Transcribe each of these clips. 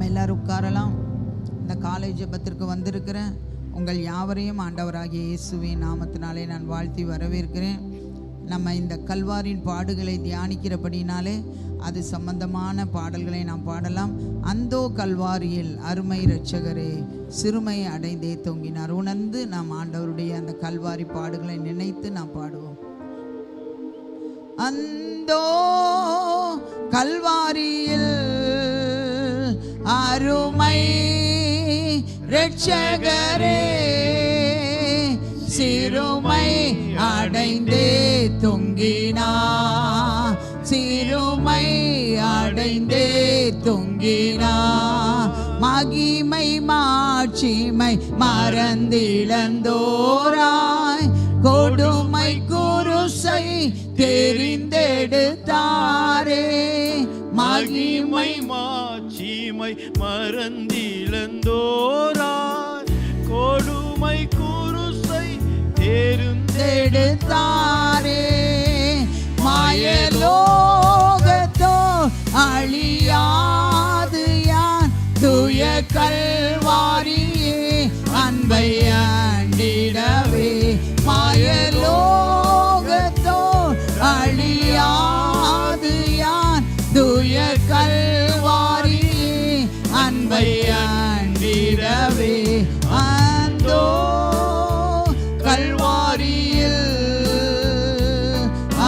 நம்ம எல்லாரும் உட்காரலாம். இந்த காலை ஜெபத்திற்கு வந்திருக்கிற உங்கள் யாவரையும் ஆண்டவராகிய இயேசுவின் நாமத்தினாலே நான் வாழ்த்தி வரவேற்கிறேன். நம்ம இந்த கல்வாரின் பாடுகளை தியானிக்கிறபடினாலே அது சம்பந்தமான பாடல்களை நாம் பாடலாம். அந்தோ கல்வாரியில் அருமை இரட்சகரே சிறுமை அடைந்தே தொங்கினார். உணர்ந்து நாம் ஆண்டவருடைய அந்த கல்வாரி பாடுகளை நினைத்து நாம் பாடுவோம். அந்தோ கல்வாரியில் அருமை இரட்சகரே சிறுமை அடைந்தே தொங்கினார். சிறுமை அடைந்தே தொங்கினார். மகிமை மாட்சிமை மறந்திழந்தோராய் கொடுமை குருசை தெரிந்தெடுத்தாரே. மகிமை மாட்சிமை மறந்திழந்தோராய் கொடுமை குருசை தெரிந்தெடுத்தாரே. மாயலோகத்தோ அழியாது யான் துய கல்வாரியே அன்பை ஆண்டிடவே. மாயலோகத்தோ அழியாது யான் துய கல்வாரியே அன்பை ஆண்டிடவே. அந்தோ கல்வாரியில்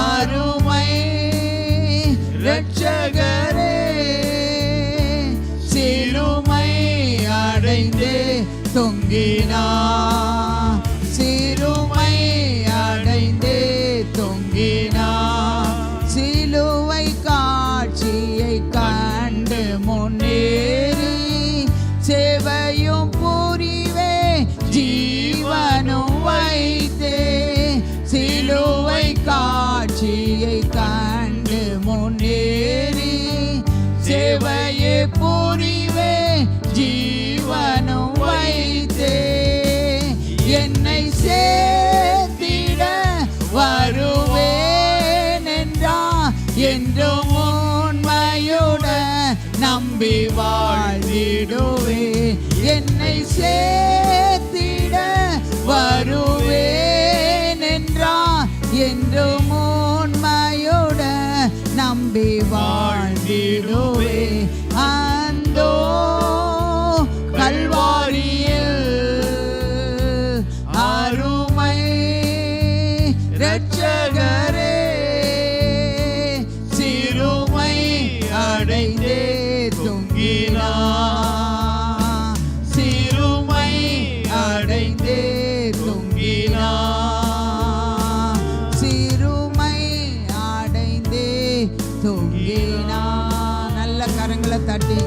அருமை இரட்சகரே சிறுமை அடைந்தே தொங்கினார். சிறுமை அடைந்தே தொங்கினார். சிலுவை காட்சியை கண்டு முன்னேறி சேவையும் புரிவே ஜீவனும் வைத்தே. சிலுவை காட்சியை கண்டு முன்னேறி சேவையை புரிவே ஜீவனும் வைத்தே. என்னை சேர்த்திட வருவேன் என்றார் என்றும் உண்மையுடன் நம்பி வாழ்ந்திடுவே. என்னை சேர்த்திட வருவேன் என்றார் என்றும் உண்மையுடன் நம்பி வாழ்ந்திடுவே. அந்தோ கல்வாரியில் அருமை இரட்சகரே சிறுமை அடைந்தே தொங்கினார். சிறுமை அடைந்தே தொங்கினார். சிறுமை அடைந்தே தொங்கினார். நல்ல கரங்களை தட்டி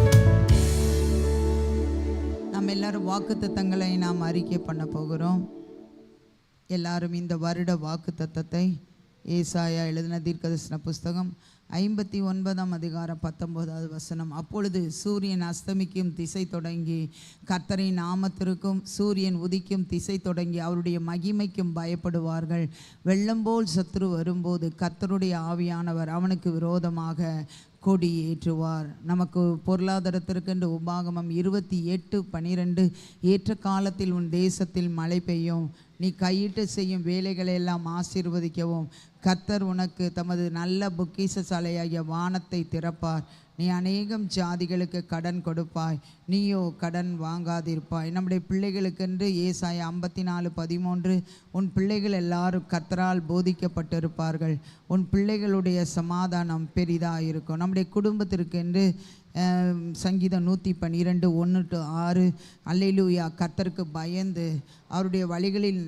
நம்ம எல்லாரும் வாக்குத்தத்தங்களை நாம் அறிக்கை பண்ண போகிறோம். எல்லாரும் இந்த வருட வாக்குத்தத்தத்தை ஏசாயா எழுதின தீர்க்கதரிசன புஸ்தகம் 59ஆம் அதிகாரம் 19வது வசனம். அப்பொழுது சூரியன் அஸ்தமிக்கும் திசை தொடங்கி கர்த்தரின் நாமத்திற்கும் சூரியன் உதிக்கும் திசை தொடங்கி அவருடைய மகிமைக்கும் பயப்படுவார்கள். வெள்ளம் போல் சத்துரு வரும்போது கர்த்தருடைய ஆவியானவர் அவனுக்கு விரோதமாக கொடி ஏற்றுவார். நமக்கு பொருளாதாரத்திற்கென்று உபாகமம் 28:12 ஏற்ற காலத்தில் உன் தேசத்தில் மழை பெய்யும், நீ கையிட்டு செய்யும் வேலைகளை எல்லாம் ஆசீர்வதிக்கவும் கர்த்தர் உனக்கு தமது நல்ல பொக்கிஷ சாலையாகிய வானத்தை திறப்பார். நீ அநேகம் ஜாதிகளுக்கு கடன் கொடுப்பாய், நீயோ கடன் வாங்காதிருப்பாய். நம்முடைய பிள்ளைகளுக்கென்று ஏசாயா 54:13 உன் பிள்ளைகள் எல்லாரும் கர்த்தரால் போதிக்கப்பட்டிருப்பார்கள், உன் பிள்ளைகளுடைய சமாதானம் பெரிதாக இருக்கும். நம்முடைய குடும்பத்திற்கென்று சங்கீதம் 112:1-6 அல்லேலூயா. கர்த்தருக்கு பயந்து அவருடைய வழிகளில்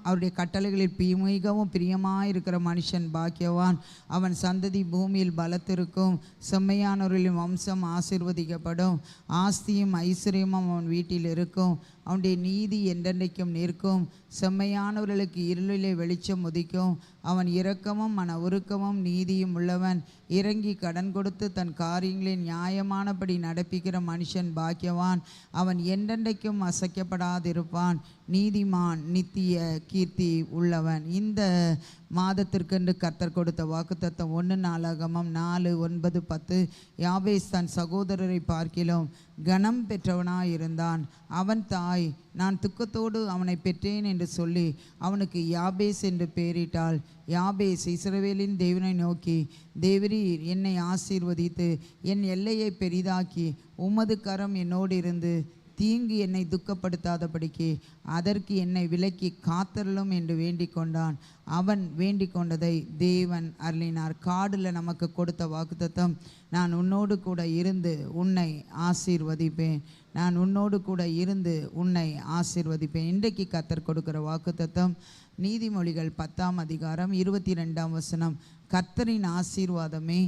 அவருடைய கட்டளைகளில் மிகவும் பிரியமாக இருக்கிற மனுஷன் பாக்கியவான். அவன் சந்ததி பூமியில் பலத்திருக்கும், செம்மையானவர்களின் வம்சம் ஆசீர்வதிக்கப்படும். ஆஸ்தியும் ஐஸ்வர்யமும் அவன் வீட்டில் இருக்கும், அவனுடைய நீதி என்றென்றைக்கும் நிற்கும். செம்மையானவர்களுக்கு இருளிலே வெளிச்சம் உதிக்கும். அவன் இரக்கமும் மன உருக்கமும் நீதியும் உள்ளவன். இறங்கி கடன் கொடுத்து தன் காரியங்களை நியாயமானபடி நடப்பிக்கிற மனுஷன் பாக்கியவான். அவன் என்றென்றைக்கும் அசைக்கப்படாதிருப்பான். நீதிமான் நித்திய கீர்த்தி உள்ளவன். இந்த மாதத்திற்கென்று கர்த்தர் கொடுத்த வாக்குத்தத்தம் 1 நாளாகமம் 4, 9, 10. யாபேஸ் தன் சகோதரரை பார்க்கிலும் கனம் பெற்றவனாயிருந்தான். அவன் தாய் நான் துக்கத்தோடு அவனை பெற்றேன் என்று சொல்லி அவனுக்கு யாபேஸ் என்று பெயரிட்டாள். யாபேஸ் இஸ்ரவேலின் தேவனை நோக்கி, தேவரீர் என்னை ஆசீர்வதித்து என் எல்லையை பெரிதாக்கி உமது கரம் என்னோடு இருந்து தீங்கு என்னை துக்கப்படுத்தாதபடிக்கு அதற்கு என்னை விலக்கி காத்தருளும் என்று வேண்டிக் கொண்டான். அவன் வேண்டிக் கொண்டதை தேவன் அருளினார். காடில் நமக்கு கொடுத்த வாக்குத்தத்தம், நான் உன்னோடு கூட இருந்து உன்னை ஆசீர்வதிப்பேன், நான் உன்னோடு கூட இருந்து உன்னை ஆசீர்வதிப்பேன். இன்றைக்கு கர்த்தர் கொடுக்கிற வாக்குத்தத்தம் நீதிமொழிகள் 10ஆம் அதிகாரம் 22ஆம் வசனம். கர்த்தரின் ஆசீர்வாதமே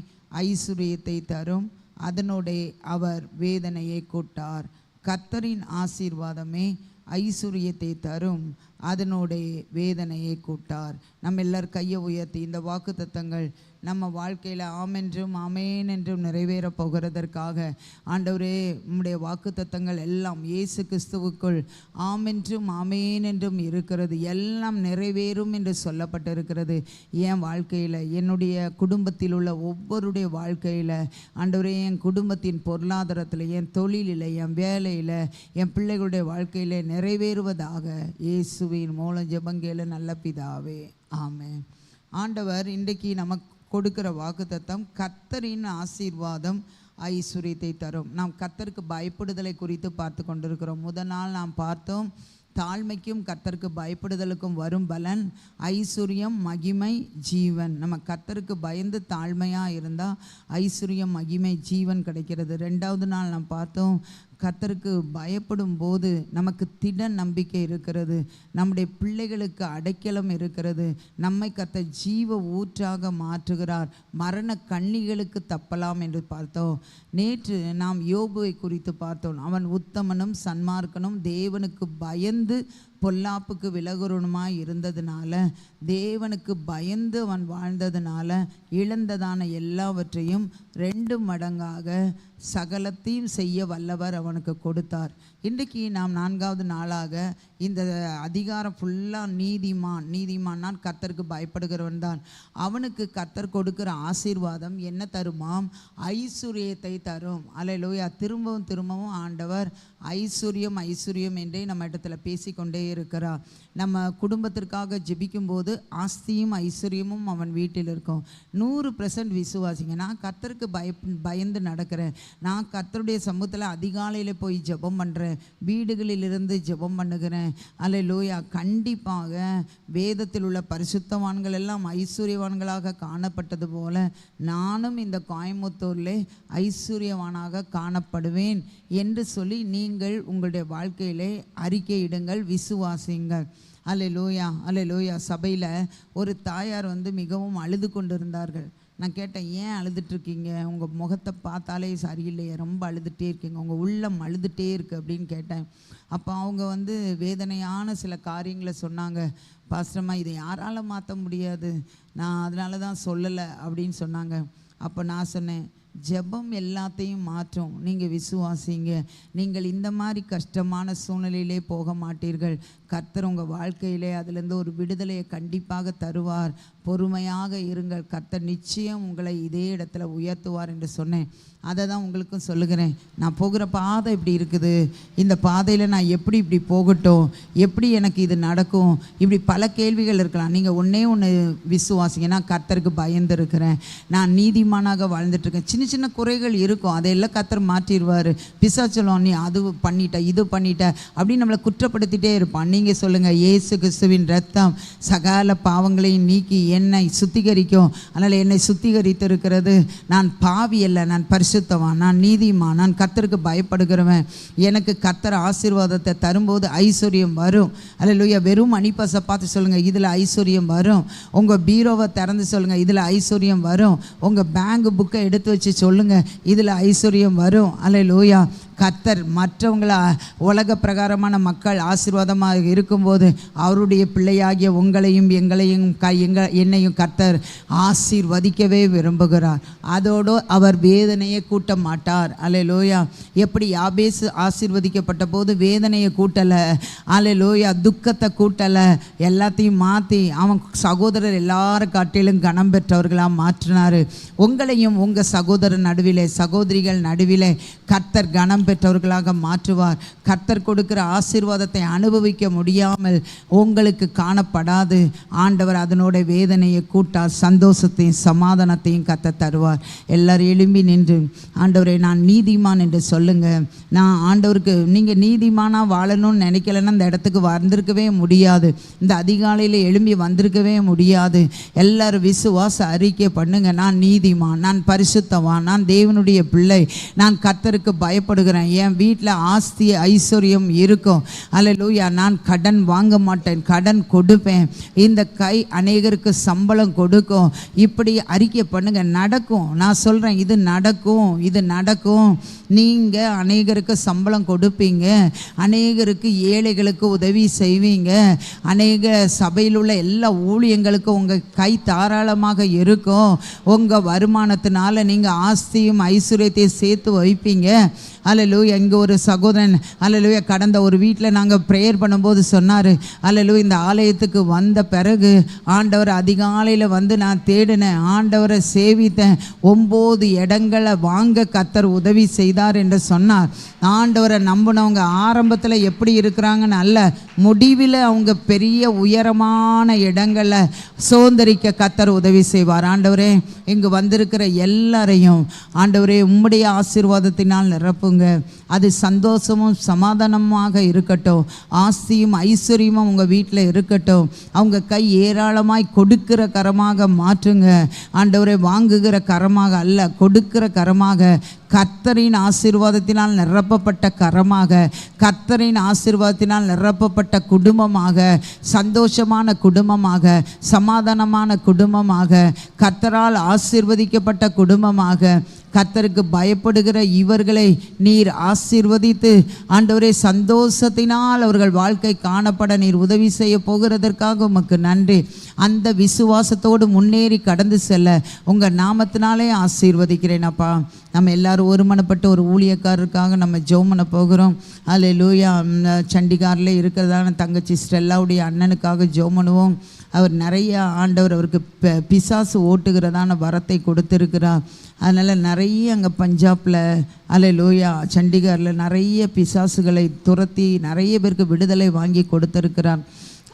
ஐசுரியத்தை தரும், அதனோடே அவர் வேதனையை கூட்டார். கர்த்தரின் ஆசீர்வாதமே ஐசுரியத்தை தரும், அதனோடைய வேதனையை கூட்டார். நம்ம எல்லார் கையை உயர்த்தி இந்த வாக்குத்தத்தங்கள் நம்ம வாழ்க்கையில் ஆமென்றும் ஆமேன் என்றும் நிறைவேற போகிறதற்காக ஆண்டவரே உம்முடைய வாக்குத்தத்தங்கள் எல்லாம் இயேசு கிறிஸ்துவுக்குள் ஆமென்றும் ஆமேன் என்றும் இருக்கிறது, எல்லாம் நிறைவேறும் என்று சொல்லப்பட்டிருக்கிறது. என் வாழ்க்கையில், என்னுடைய குடும்பத்தில் உள்ள ஒவ்வொருடைய வாழ்க்கையில் ஆண்டவரே, என் குடும்பத்தின் பொருளாதாரத்தில், என் தொழிலில், என் வேலையில், என் பிள்ளைகளுடைய வாழ்க்கையில் நிறைவேறுவதாக இயேசுவின் மூலம் ஜெபங்கேள நல்ல பிதாவே, ஆமென். ஆண்டவர் இன்றைக்கு நமக்கு கொடுக்கிற வாக்குத்தத்தம் கர்த்தரின் ஆசீர்வாதம் ஐஸ்வர்யத்தை தரும். நாம் கர்த்தருக்கு பயப்படுதலை குறித்து பார்த்து கொண்டிருக்கிறோம். முதல் நாள் நாம் பார்த்தோம், தாழ்மைக்கும் கர்த்தருக்கு பயப்படுதலுக்கும் வரும் பலன் ஐஸ்வர்யம், மகிமை, ஜீவன். நம்ம கர்த்தருக்கு பயந்து தாழ்மையாக இருந்தால் ஐஸ்வர்யம், மகிமை, ஜீவன் கிடைக்கிறது. 2வது நாள் நாம் பார்த்தோம், கர்த்தருக்கு பயப்படும் போது நமக்கு திட நம்பிக்கை இருக்கிறது, நம்முடைய பிள்ளைகளுக்கு அடைக்கலம் இருக்கிறது, நம்மை கர்த்தர் ஜீவ ஊற்றாக மாற்றுகிறார், மரண கண்ணிகளுக்கு தப்பலாம் என்று பார்த்தோம். நேற்று நாம் யோபுவை குறித்து பார்த்தோம். அவன் உத்தமனும் சன்மார்க்கனும் தேவனுக்கு பயந்து பொல்லாப்புக்கு விலகுறனுமாய் இருந்ததுனால, தேவனுக்கு பயந்து அவன் வாழ்ந்ததுனால இழந்ததான எல்லாவற்றையும் 2 மடங்காக சகலத்தையும் செய்ய வல்லவர் அவனுக்கு கொடுத்தார். இன்றைக்கு நாம் 4வது நாளாக இந்த அதிகாரம் ஃபுல்லாக நீதிமான் கர்த்தருக்கு பயப்படுகிறவன் தான். அவனுக்கு கர்த்தர் கொடுக்கிற ஆசீர்வாதம் என்ன தருமாம்? ஐஸ்வர்யத்தை தரும். அல்லேலூயா. திரும்பவும் ஆண்டவர் ஐஸ்வர்யம் என்றே நம்ம இடத்துல பேசிக்கொண்டே இருக்கிறார். நம்ம குடும்பத்திற்காக ஜெபிக்கும் போது ஆஸ்தியும் ஐஸ்வர்யமும் அவன் வீட்டில் இருக்கும். 100% விசுவாசிங்க. நான் கர்த்தருக்கு பயந்து நடக்கிறேன், நான் கர்த்தருடைய சமூகத்தில் அதிகாலையில் போய் ஜெபம் பண்ணுறேன், வீடுகளிலிருந்து ஜெபம் பண்ணுகிறேன். அல்லேலூயா. கண்டிப்பாக வேதத்தில் உள்ள பரிசுத்தவான்கள் எல்லாம் ஐஸ்வர்யவான்களாக காணப்பட்டது போல நானும் இந்த கோயம்புத்தூரில் ஐஸ்வர்யவானாக காணப்படுவேன் என்று சொல்லி நீங்கள் உங்களுடைய வாழ்க்கையிலே அறிக்கையிடுங்கள், விசுவாசிங்கள். அல்லேலூயா, அல்லேலூயா. சபையில் ஒரு தாயார் மிகவும் அழுது கொண்டு இருந்தார்கள். நான் கேட்டேன், ஏன் அழுதுட்ருக்கீங்க? உங்கள் முகத்தை பார்த்தாலே சரியில்லையே, ரொம்ப அழுதுகிட்டே இருக்கீங்க, உங்கள் உள்ளம் அழுதுகிட்டே இருக்குது அப்படின்னு கேட்டேன். அப்போ அவங்க வேதனையான சில காரியங்களை சொன்னாங்க. பாஸ்டர்மா, இதை யாரால் மாற்ற முடியாது, நான் அதனால தான் சொல்லலை அப்படின்னு சொன்னாங்க. அப்போ நான் சொன்னேன், ஜெபம் எல்லாத்தையும் மாற்றும், நீங்கள் விசுவாசிங்க. நீங்கள் இந்த மாதிரி கஷ்டமான சூழ்நிலையிலே போக மாட்டீர்கள். கர்த்தர் உங்கள் வாழ்க்கையிலே அதிலிருந்து ஒரு விடுதலையை கண்டிப்பாக தருவார். பொறுமையாக இருங்கள், கர்த்தர் நிச்சயம் உங்களை இதே இடத்துல உயர்த்துவார் என்று சொன்னேன். அதை தான் உங்களுக்கும் சொல்லுகிறேன். நான் போகிற பாதை இப்படி இருக்குது, இந்த பாதையில் நான் இப்படி போகட்டும், எப்படி எனக்கு இது நடக்கும், இப்படி பல கேள்விகள் இருக்கலாம். நீங்கள் ஒன்று விசுவாசிங்க, நான் கர்த்தருக்கு பயந்து இருக்கிறேன், நான் நீதிமானாக வாழ்ந்துட்டுருக்கேன். சின்ன குறைகள் இருக்கும், அதையெல்லாம் கர்த்தர் மாற்றிடுவார். பிசாசுலும் நீ அது பண்ணிட்ட, இது பண்ணிட்ட அப்படின்னு நம்மளை குற்றப்படுத்திட்டே இருப்பான். நீங்கள் சொல்லுங்கள், இயேசு கிறிஸ்துவின் இரத்தம் சகல பாவங்களையும் நீக்கி என்னை சுத்திகரிக்கும். அதனால் என்னை சுத்திகரித்து இருக்கிறது. நான் பாவி அல்ல, நான் பரிசுத்தவான், நான் நீதிமான், நான் கர்த்தருக்கு பயப்படுகிறவன். எனக்கு கர்த்தர் ஆசீர்வாதத்தை தரும்போது ஐஸ்வர்யம் வரும். அல்லேலூயா. வெறும் மணிப்பசை பார்த்து சொல்லுங்கள், இதில் ஐஸ்வர்யம் வரும். உங்கள் பீரோவை திறந்து சொல்லுங்கள், இதில் ஐஸ்வர்யம் வரும். உங்கள் பேங்க் புக்கை எடுத்து வச்சு சொல்லுங்கள், இதில் ஐஸ்வர்யம் வரும். அல்லேலூயா. கர்த்தர் மற்றவங்கள உலக பிரகாரமான மக்கள் ஆசீர்வாதமாக இருக்கும்போது அவருடைய பிள்ளையாகிய உங்களையும் எங்களையும் என்னையும் கர்த்தர் ஆசீர்வதிக்கவே விரும்புகிறார். அதோடு அவர் வேதனையை கூட்ட மாட்டார். அல்லேலூயா. எப்படி யாபேசு ஆசீர்வதிக்கப்பட்ட போது வேதனையை கூட்டலை, அல்லேலூயா, துக்கத்தை கூட்டலை, எல்லாத்தையும் மாற்றி அவன் சகோதரர் எல்லாரும் காட்டிலும் கனம் பெற்றவர்களாக மாற்றினார். உங்களையும் உங்கள் சகோதரர் நடுவிலே, சகோதரிகள் நடுவிலே கர்த்தர் கனம் பெற்றவர்களாக மாற்றுவார். கர்த்தர் கொடுக்கிற ஆசீர்வாதத்தை அனுபவிக்க முடியாமல் உங்களுக்கு காணப்படாது. ஆண்டவர் அதனோட வேதனையை கூட்டா சந்தோஷத்தையும் சமாதானத்தையும் கர்த்தர் தருவார். எல்லாரும் எழும்பி நின்று, ஆண்டவரே நான் நீதிமான் என்று சொல்லுங்க. நான் ஆண்டவருக்கு, நீங்கள் நீதிமானாக வாழணும்னு நினைக்கலன்னா இந்த இடத்துக்கு வந்திருக்கவே முடியாது. இந்த அதிகாலையில் எழும்பி வந்திருக்கவே முடியாது. எல்லாரும் விசுவாச அறிக்கை பண்ணுங்க. நான் நீதிமான், நான் பரிசுத்தவான், நான் தேவனுடைய பிள்ளை, நான் கர்த்தருக்கு பயப்படுகிறேன், என் வீட்டில் ஆஸ்தி ஐஸ்வர்யம் இருக்கும். அல்லேலூயா. நான் கடன் வாங்க மாட்டேன், கடன் கொடுப்பேன், இந்த கை அநேகருக்கு சம்பளம் கொடுக்கும். இப்படி அறிக்கை பண்ணுங்க. நடக்கும். நான் சொல்கிறேன், இது நடக்கும், இது நடக்கும். நீங்கள் அநேகருக்கு சம்பளம் கொடுப்பீங்க, அநேகருக்கு ஏழைகளுக்கு உதவி செய்வீங்க, அநேக சபையில் உள்ள எல்லா ஊழியங்களுக்கும் உங்கள் கை தாராளமாக இருக்கும். உங்கள் வருமானத்தினால நீங்கள் ஆஸ்தியும் ஐஸ்வர்யத்தையும் சேர்த்து வைப்பீங்க. அல்லேலூயா. இங்கே ஒரு சகோதரன், அல்லேலூயா, கடந்த ஒரு வீட்டில் நாங்கள் ப்ரேயர் பண்ணும்போது சொன்னார், அல்லேலூயா, இந்த ஆலயத்துக்கு வந்த பிறகு ஆண்டவர் அதிகாலையில் வந்து நான் தேடினேன், ஆண்டவரை சேவித்தேன், 9 இடங்களை வாங்க கர்த்தர் உதவி செய்தார் என்று சொன்னார். ஆண்டவரை நம்பினவங்க ஆரம்பத்தில் எப்படி இருக்கிறாங்கன்னு அல்ல, முடிவில் அவங்க பெரிய உயரமான இடங்களை சுதந்திரிக்க கர்த்தர் உதவி செய்வார். ஆண்டவரே, இங்கு வந்திருக்கிற எல்லாரையும் ஆண்டவரே உம்முடைய ஆசீர்வாதத்தினால் நிரப்புங்க. அது சந்தோஷமும் சமாதானமாக இருக்கட்டும். ஆஸ்தியும் ஐஸ்வர்யமும் உங்கள் வீட்டில் இருக்கட்டும். அவங்க கை ஏராளமாய் கொடுக்கிற கரமாக மாற்றுங்க. ஆண்டவரை வாங்குகிற கரமாக அல்ல, கொடுக்கிற கரமாக, கர்த்தரின் ஆசீர்வாதத்தினால் நிரப்பப்பட்ட கரமாக, கர்த்தரின் ஆசீர்வாதத்தினால் நிரப்பப்பட்ட குடும்பமாக, சந்தோஷமான குடும்பமாக, சமாதானமான குடும்பமாக, கர்த்தரால் ஆசீர்வதிக்கப்பட்ட குடும்பமாக, கர்த்தருக்கு பயப்படுகிற இவர்களை நீர் ஆசீர்வதித்து ஆண்டவரே சந்தோஷத்தினால் அவர்கள் வாழ்க்கை காணப்பட நீர் உதவி செய்ய போகிறதற்காக உமக்கு நன்றி. அந்த விசுவாசத்தோடு முன்னேறி கடந்து செல்ல உங்கள் நாமத்தினாலே ஆசீர்வதிக்கிறேன் அப்பா. நம்ம எல்லாரும் ஒருமனப்பட்ட ஒரு ஊழியக்காரருக்காக நம்ம ஜெபம் பண்ண போகிறோம். அல்லேலூயா. சண்டிகாரில் இருக்கிறதான தங்கச்சி ஸ்டெல்லாவுடைய அண்ணனுக்காக ஜெபம் பண்ணுவோம். அவர் நிறைய ஆண்டவர் அவருக்கு பிசாசு ஓட்டுகிறதான வரத்தை கொடுத்துருக்கிறார். அதனால் நிறைய அங்கே பஞ்சாபில், அல்லேலூயா, சண்டிகாரில் நிறைய பிசாசுகளை துரத்தி நிறைய பேருக்கு விடுதலை வாங்கி கொடுத்துருக்கிறார்.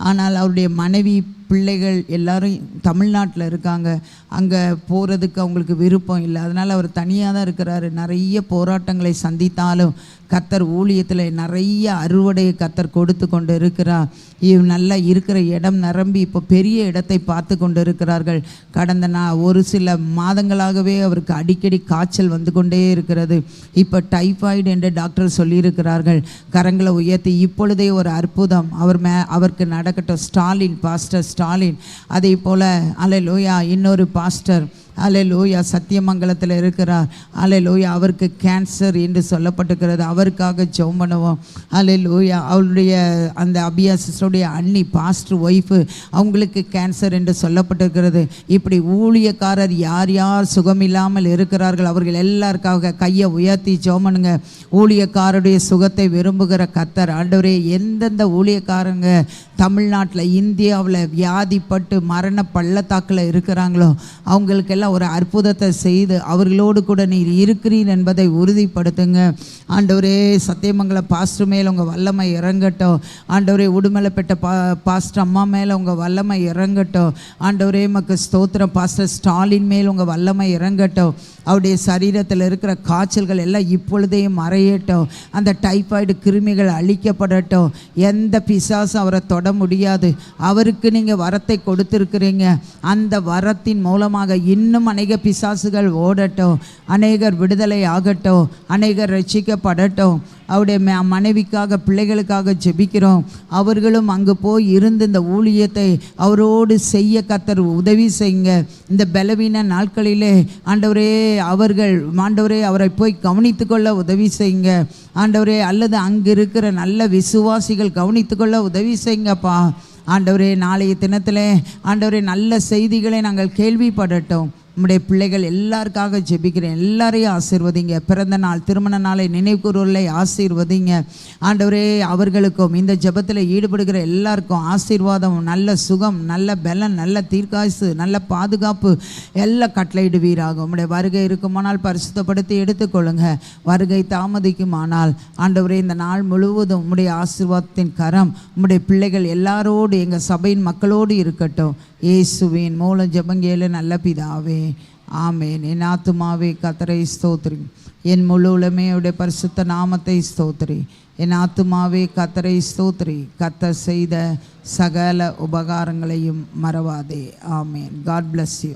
ஆனால் அவருடைய மனைவி பிள்ளைகள் எல்லாரும் தமிழ்நாட்டில் இருக்காங்க. அங்கே போகிறதுக்கு அவங்களுக்கு விருப்பம் இல்லை. அதனால் அவர் தனியாக தான் இருக்கிறாரு. நிறைய போராட்டங்களை சந்தித்தாலும் கர்த்தர் ஊழியத்தில் நிறைய அறுவடையை கர்த்தர் கொடுத்து கொண்டு இருக்கிறார். நல்லா இருக்கிற இடம் நிரம்பி இப்போ பெரிய இடத்தை பார்த்து கொண்டு இருக்கிறார்கள். கடந்த ஒரு சில மாதங்களாகவே அவருக்கு அடிக்கடி காய்ச்சல் வந்து கொண்டே இருக்கிறது. இப்போ டைஃபாய்டு என்று டாக்டர் சொல்லியிருக்கிறார்கள். கரங்களை உயர்த்தி இப்பொழுதே ஒரு அற்புதம் அவருக்கு நடக்கட்டும். ஸ்டாலின், பாஸ்டர் ஸ்டாலின், அதே போல் அல்லேலூயா இன்னொரு பாஸ்டர், அல்லேலூயா, சத்தியமங்கலத்தில் இருக்கிறார். அல்லேலூயா, அவருக்கு கேன்சர் என்று சொல்லப்பட்டிருக்கிறது. அவருக்காக ஜெபம் பண்ணுவோம். அல்லேலூயா. அவருடைய அந்த அபியா சிஸ்டருடைய அண்ணி பாஸ்டர் ஒய்ஃபு, அவங்களுக்கு கேன்சர் என்று சொல்லப்பட்டிருக்கிறது. இப்படி ஊழியக்காரர் யார் யார் சுகமில்லாமல் இருக்கிறார்கள் அவர்கள் எல்லாருக்காக கையை உயர்த்தி ஜெபம் பண்ணுங்க. ஊழியக்காரருடைய சுகத்தை விரும்புகிற கர்த்தர் ஆண்டவரே, எந்தெந்த ஊழியக்காரங்க தமிழ்நாட்டில் இந்தியாவில் வியாதிப்பட்டு மரண பள்ளத்தாக்கில் இருக்கிறாங்களோ அவங்களுக்கெல்லாம் ஒரு அற்புதத்தை செய்து அவர்களோடு கூட நீர் இருக்கிறீர் என்பதை உறுதிப்படுத்துங்க. ஆண்டவரே, சத்தியமங்கல பாஸ்டர் மேலே உங்கள் வல்லமை இறங்கட்டும். ஆண்டவரே, உடுமலைப்பேட்ட பாஸ்டர் அம்மா மேலே உங்கள் வல்லமை இறங்கட்டும். ஆண்டவரே, மக்கு ஸ்தோத்திரம். பாஸ்டர் ஸ்டாலின் மேல் உங்கள் வல்லமை இறங்கட்டும். அவருடைய சரீரத்தில் இருக்கிற காய்ச்சல்கள் எல்லாம் இப்பொழுதே மறையட்டும். அந்த டைஃபாய்டு கிருமிகள் அழிக்கப்படட்டும். எந்த பிசாசும் அவரை தொட முடியாது. அவருக்கு நீங்கள் வரத்தை கொடுத்துருக்கிறீங்க. அந்த வரத்தின் மூலமாக இன்னும் அநேக பிசாசுகள் ஓடட்டும், அநேகர் விடுதலை ஆகட்டும், அநேகர் ரட்சிக்கப்படட்டும். அவருடைய மனைவிக்காக பிள்ளைகளுக்காக ஜெபிக்கிறோம். அவர்களும் அங்கு போய் இருந்து இந்த ஊழியத்தை அவரோடு செய்ய கர்த்தர் உதவி செய்யுங்க. இந்த பலவீன நாட்களிலே ஆண்டவரே அவர்கள் ஆண்டவரே அவரை போய் கவனித்து கொள்ள உதவி செய்யுங்க ஆண்டவரே. அல்லது அங்கு இருக்கிற நல்ல விசுவாசிகள் கவனித்து கொள்ள உதவி செய்யுங்கப்பா ஆண்டவரே. நாளைய தினத்தில் ஆண்டவரே நல்ல செய்திகளை நாங்கள் கேள்விப்படட்டும். நம்முடைய பிள்ளைகள் எல்லாருக்காக ஜெபிக்கிறேன். எல்லாரையும் ஆசீர்வதிங்க. பிறந்த நாள் திருமண நாளை நினைவுகூர்வலை ஆசீர்வதிங்க ஆண்டவரே. அவர்களுக்கும் இந்த ஜெபத்தில் ஈடுபடுகிற எல்லாருக்கும் ஆசீர்வாதம், நல்ல சுகம், நல்ல பலன், நல்ல தீர்க்காயுசு, நல்ல பாதுகாப்பு எல்லாம் கட்டளையிடுவீராக. உம்முடைய வருகை இருக்குமானால் பரிசுத்தப்படுத்தி எடுத்துக்கொள்ளுங்க. வருகை தாமதிக்குமானால் ஆண்டவரே இந்த நாள் முழுவதும் உம்முடைய ஆசீர்வாதத்தின் கரம் உம்முடைய பிள்ளைகள் எல்லாரோடு எங்கள் சபையின் மக்களோடு இருக்கட்டும். இயேசுவின் மூலம் ஜெபங்கேளு நல்ல பிதாவே, ஆமேன். என் ஆத்துமாவே கர்த்தரை ஸ்தோத்திரி, என் முழு உலமையுடைய பரிசுத்த நாமத்தை ஸ்தோத்திரி. என் ஆத்துமாவே கர்த்தரை ஸ்தோத்திரி, கர்த்தர் செய்த சகல உபகாரங்களையும் மறவாதே. ஆமேன். God bless you.